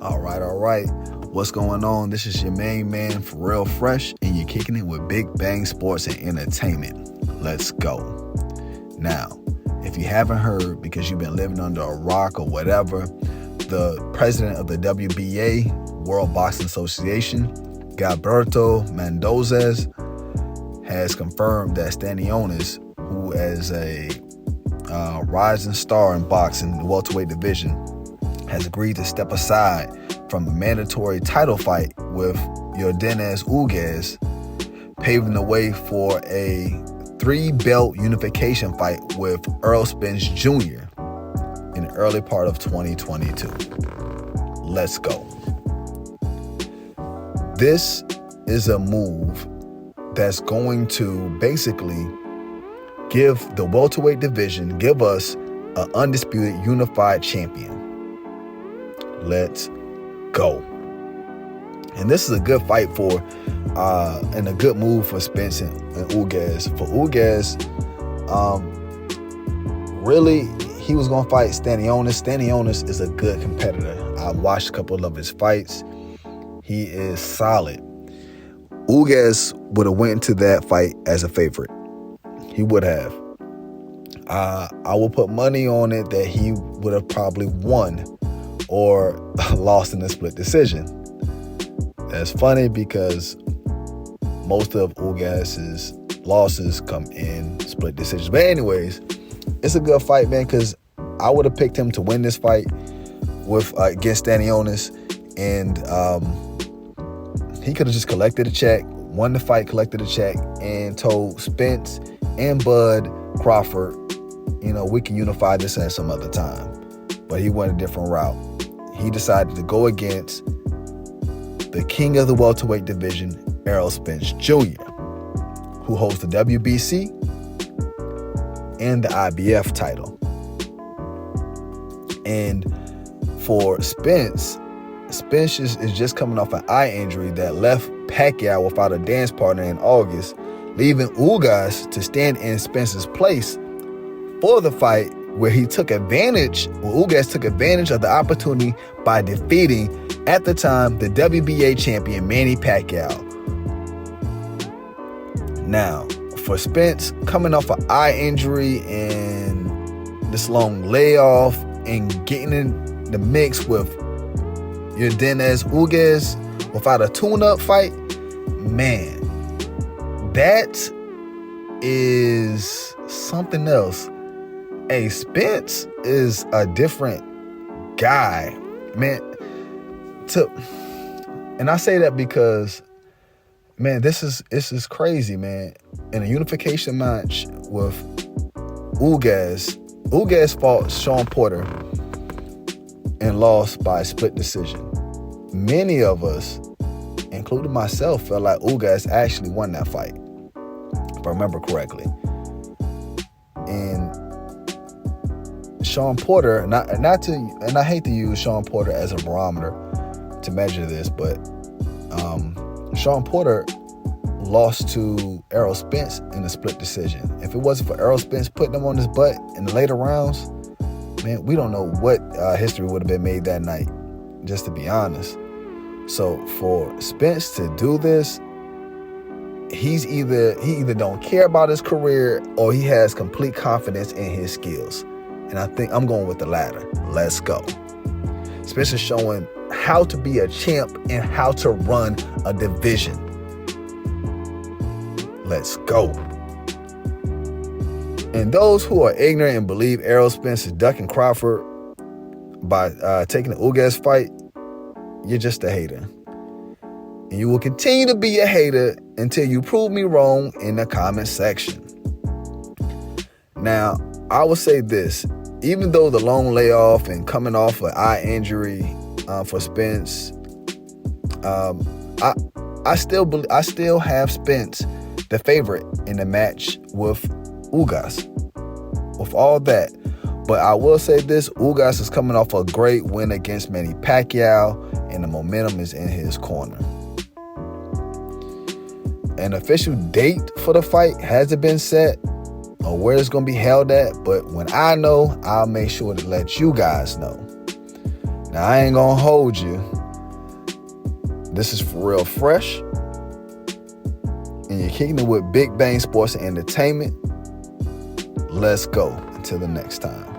All right. What's going on? This is your main man, For Real Fresh, and you're kicking it with Big Bang Sports and Entertainment. Let's go. Now, if you haven't heard, because you've been living under a rock or whatever, the president of the WBA, World Boxing Association, Gilberto Mendoza, has confirmed that Stanionis, who is a rising star in boxing in the welterweight division, has agreed to step aside from a mandatory title fight with Yordenis Ugas, paving the way for a 3-belt unification fight with Errol Spences Jr. in the early part of 2022. Let's go. This is a move that's going to basically give the welterweight division, give us an undisputed unified champion. Let's go. And this is a good fight and a good move for Spence and Ugas. For Ugas, really, he was going to fight Stanionis. Stanionis is a good competitor. I watched a couple of his fights. He is solid. Ugas would have went into that fight as a favorite. He would have. I will put money on it that he would have probably won or lost in a split decision. That's funny because most of Ugas's losses come in split decisions. But anyways, it's a good fight, man, because I would have picked him to win this fight with against Stanionis, and he could have just collected a check, won the fight, collected a check, and told Spence and Bud Crawford, we can unify this at some other time. But he went a different route. He decided to go against the king of the welterweight division, Errol Spences Jr., who holds the WBC and the IBF title. And for Spence is just coming off an eye injury that left Pacquiao without a dance partner in August, leaving Ugas to stand in Spence's place for the fight, where Ugas took advantage of the opportunity by defeating, at the time, the WBA champion Manny Pacquiao. Now, for Spence, coming off an eye injury and this long layoff and getting in the mix with Yordenis Ugas without a tune-up fight, man, that is something else. Hey, Spence is a different guy, man. And I say that because, man, this is crazy, man. In a unification match with Ugas fought Sean Porter and lost by a split decision. Many of us, including myself, felt like Ugas actually won that fight, if I remember correctly. And Sean Porter, and I hate to use Sean Porter as a barometer to measure this, but Sean Porter lost to Errol Spence in a split decision. If it wasn't for Errol Spence putting him on his butt in the later rounds, man, we don't know what history would have been made that night, just to be honest. So for Spence to do this, he either don't care about his career or he has complete confidence in his skills. And I think I'm going with the latter. Let's go. Spence is showing how to be a champ and how to run a division. Let's go. And those who are ignorant and believe Errol Spence is ducking Crawford by taking the Ugas fight, you're just a hater. And you will continue to be a hater until you prove me wrong in the comment section. Now, I will say this. Even though the long layoff and coming off an eye injury for Spence, I still have Spence the favorite in the match with Ugas. With all that, but I will say this: Ugas is coming off a great win against Manny Pacquiao, and the momentum is in his corner. An official date for the fight hasn't been set or where it's going to be held at, but when I know, I'll make sure to let you guys know. Now, I ain't gonna hold you. This is For Real Fresh, and you're kicking it with Big Bang Sports and Entertainment. Let's go. Until the next time.